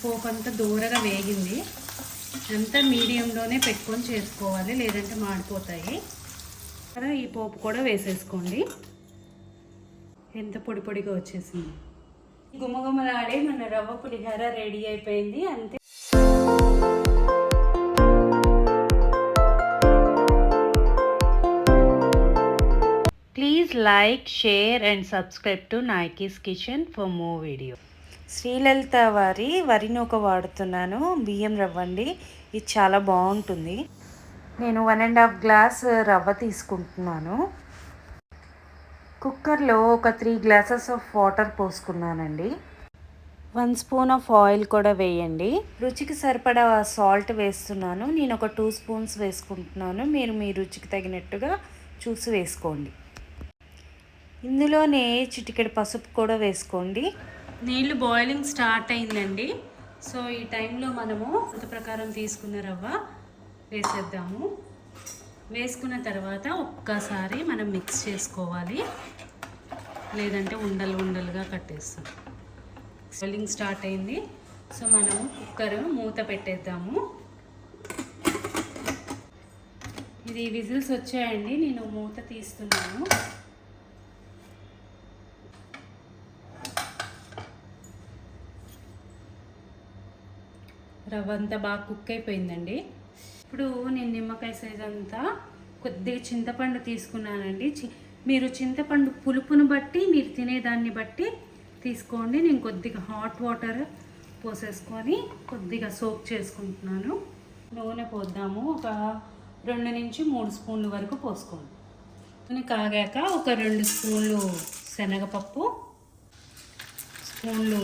పోపు అంతా దూరగా వేగింది. అంతా మీడియంలోనే పెట్టుకొని చేసుకోవాలి, లేదంటే మాడిపోతాయి కదా. ఈ పోపు కూడా వేసేసుకోండి. ఎంత పొడి పొడిగా వచ్చేసింది. గుమగుమలాడే మన రవ్వ పులిహోర రెడీ అయిపోయింది. అంతే. Please like, share and subscribe to Nayaki's kitchen for more video. Srilalitha వారి వరి నూక వాడుతున్నాను, బియ్యం రవ్వ అండి. ఇది చాలా బాగుంటుంది. నేను 1.5 గ్లాస్ రవ్వ తీసుకుంటున్నాను. కుక్కర్లో ఒక 3 గ్లాసెస్ ఆఫ్ వాటర్ పోసుకున్నానండి. 1 స్పూన్ ఆఫ్ ఆయిల్ కూడా వేయండి. రుచికి సరిపడా సాల్ట్ వేస్తున్నాను. నేను ఒక 2 స్పూన్స్ వేసుకుంటున్నాను. మీరు మీ రుచికి తగినట్టుగా చూసి వేసుకోండి. ఇందులోనే చిటికెడు పసుపు కూడా వేసుకోండి. నీళ్ళు బాయిలింగ్ స్టార్ట్ అయిందండి. సో ఈ టైంలో మనము అంత ప్రకారం తీసుకున్న రవ్వ వేసేద్దాము. వేసుకున్న తర్వాత ఒక్కసారి మనం మిక్స్ చేసుకోవాలి, లేదంటే ఉండలు ఉండలుగా కట్టేస్తాం. బాయిలింగ్ స్టార్ట్ అయింది. సో మనము కుక్కర్ మూత పెట్టేద్దాము. ఇది విజిల్స్ వచ్చాయండి. నేను మూత తీస్తున్నాను. రవ్వ అంతా బాగా కుక్ అయిపోయిందండి. ఇప్పుడు నేను నిమ్మకాయ సైజ్ అంతా కొద్దిగా చింతపండు తీసుకున్నానండి. మీరు చింతపండు పులుపును బట్టి, మీరు తినేదాన్ని బట్టి తీసుకోండి. నేను కొద్దిగా హాట్ వాటర్ పోసేసుకొని కొద్దిగా సోక్ చేసుకుంటున్నాను. నూనె పోద్దాము. ఒక 2 నుంచి 3 స్పూన్ల వరకు పోసుకోండి. నూనె కాగాక ఒక 2 స్పూన్లు శనగపప్పు, స్పూన్లు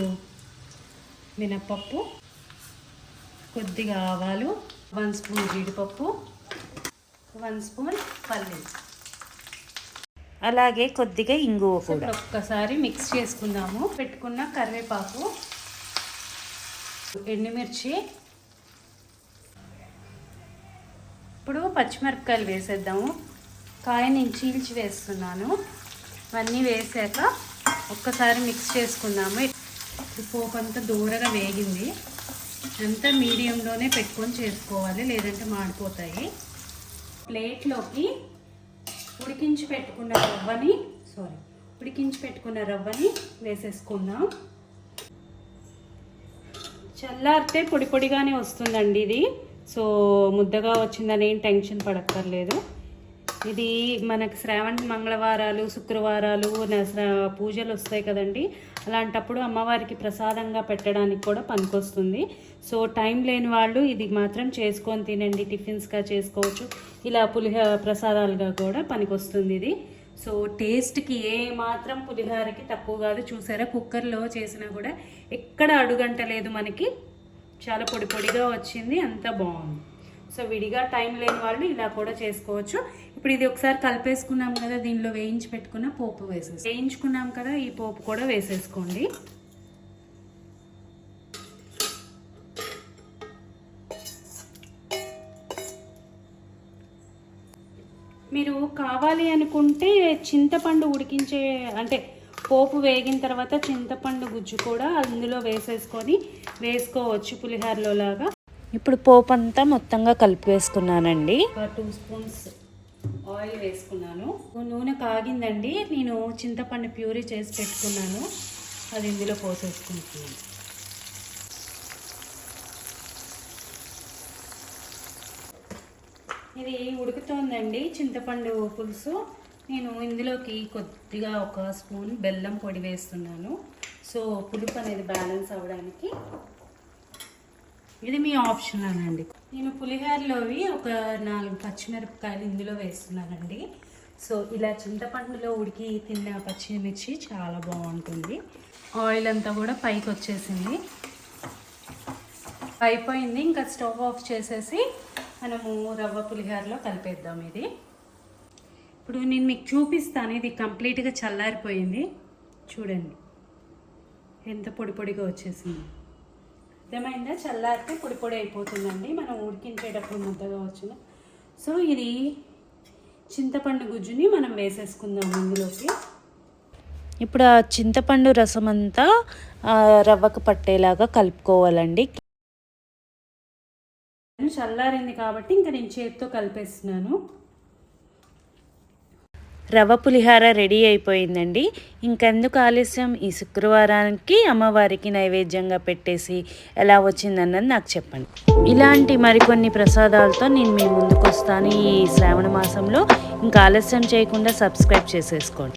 మినప్పప్పు, కొద్దిగా ఆవాలు, 1 స్పూన్ జీడిపప్పు, 1 స్పూన్ పల్లీలు, అలాగే కొద్దిగా ఇంగువ కూడా. ఒక్కసారి మిక్స్ చేసుకుందాము. పెట్టుకున్న కరివేపాకు, ఎండుమిర్చి, ఇప్పుడు పచ్చిమిరపకాయలు వేసేద్దాము. కాయ నేను చీల్చి వేస్తున్నాను. ఇవన్నీ వేసాక ఒక్కసారి మిక్స్ చేసుకుందాము. పోపు అంతా దూరగా వేగింది. అంతా మీడియంలోనే పెట్టుకొని చేసుకోవాలి, లేదంటే మాడిపోతాయి. ప్లేట్లోకి ఉడికించి పెట్టుకున్న రవ్వని వేసేసుకుందాం. చల్లారితే పొడి పొడిగానే వస్తుందండి ఇది. సో ముద్దగా వచ్చిందని ఏం టెన్షన్ పడక్కర్లేదు. ఇది మనకు శ్రావణ మంగళవారాలు, శుక్రవారాలు పూజలు వస్తాయి కదండి. అలాంటప్పుడు అమ్మవారికి ప్రసాదంగా పెట్టడానికి కూడా పనికొస్తుంది. సో టైం లేని వాళ్ళు ఇది మాత్రం చేసుకొని తినండి. టిఫిన్స్గా చేసుకోవచ్చు, ఇలా ప్రసాదాలుగా కూడా పనికొస్తుంది ఇది. సో టేస్ట్కి ఏ మాత్రం పులిహోరకి తక్కువ కాదు. చూసారా, కుక్కర్లో చేసినా కూడా ఎక్కడ అడుగంటలేదు. మనకి చాలా పొడి పొడిగా వచ్చింది, అంతా బాగుంది. సో విడిగా టైం లేని వాళ్ళు ఇలా కూడా చేసుకోవచ్చు. ఇప్పుడు ఇది ఒకసారి కలిపేసుకున్నాం కదా, దీనిలో వేయించి పెట్టుకున్న పోపు వేయించుకున్నాం కదా, ఈ పోపు కూడా వేసేసుకోండి. మీరు కావాలి అనుకుంటే చింతపండు ఉడికించే, అంటే పోపు వేగిన తర్వాత చింతపండు గుజ్జు కూడా అందులో వేసుకోవచ్చు పులిహోరలో లాగా. ఇప్పుడు పోపు అంతా మొత్తంగా కలిపి వేసుకున్నానండి. 2 స్పూన్స్ ఆయిల్ వేసుకున్నాను. నూనె కాగిందండి. నేను చింతపండు ప్యూరీ చేసి పెట్టుకున్నాను, అది ఇందులో పోసేసుకుంటున్నాను. ఇది ఉడుకుతోందండి చింతపండు పులుసు. నేను ఇందులోకి కొద్దిగా 1 స్పూన్ బెల్లం పొడి వేస్తున్నాను. సో పులుపు అనేది బ్యాలెన్స్ అవ్వడానికి. ఇది మీ ఆప్షనల్ అండి. నేను పులిహోరలోవి ఒక 4 పచ్చిమిరపకాయలు ఇందులో వేస్తున్నానండి. సో ఇలా చింతపండులో ఉడికి తిన్న పచ్చిమిర్చి చాలా బాగుంటుంది. ఆయిల్ అంతా కూడా పైకి వచ్చేసింది, అయిపోయింది. ఇంకా స్టవ్ ఆఫ్ చేసేసి మనము రవ్వ పులిహోరలో కలిపేద్దాం. ఇది ఇప్పుడు నేను మీకు చూపిస్తాను. ఇది కంప్లీట్గా చల్లారిపోయింది. చూడండి ఎంత పొడి పొడిగా వచ్చేసింది. అర్థమైందా? చల్లారితే పొడి పొడి అయిపోతుందండి, మనం ఉడికించేటప్పుడు ముద్దగా వచ్చిన. సో ఇది చింతపండు గుజ్జుని మనం వేసేసుకుందాం ఇందులోకి. ఇప్పుడు ఆ చింతపండు రసం అంతా రవ్వకు పట్టేలాగా కలుపుకోవాలండి. చల్లారింది కాబట్టి ఇంకా నేను చేతితో కలిపేస్తున్నాను. రవ్వ పులిహార రెడీ అయిపోయిందండి. ఇంకెందుకు ఆలస్యం, ఈ శుక్రవారానికి అమ్మవారికి నైవేద్యంగా పెట్టేసి ఎలా వచ్చిందన్నది నాకు చెప్పండి. ఇలాంటి మరికొన్ని ప్రసాదాలతో నేను మీ ముందుకు వస్తాను ఈ శ్రావణ మాసంలో. ఇంకా ఆలస్యం చేయకుండా సబ్స్క్రైబ్ చేసేసుకోండి.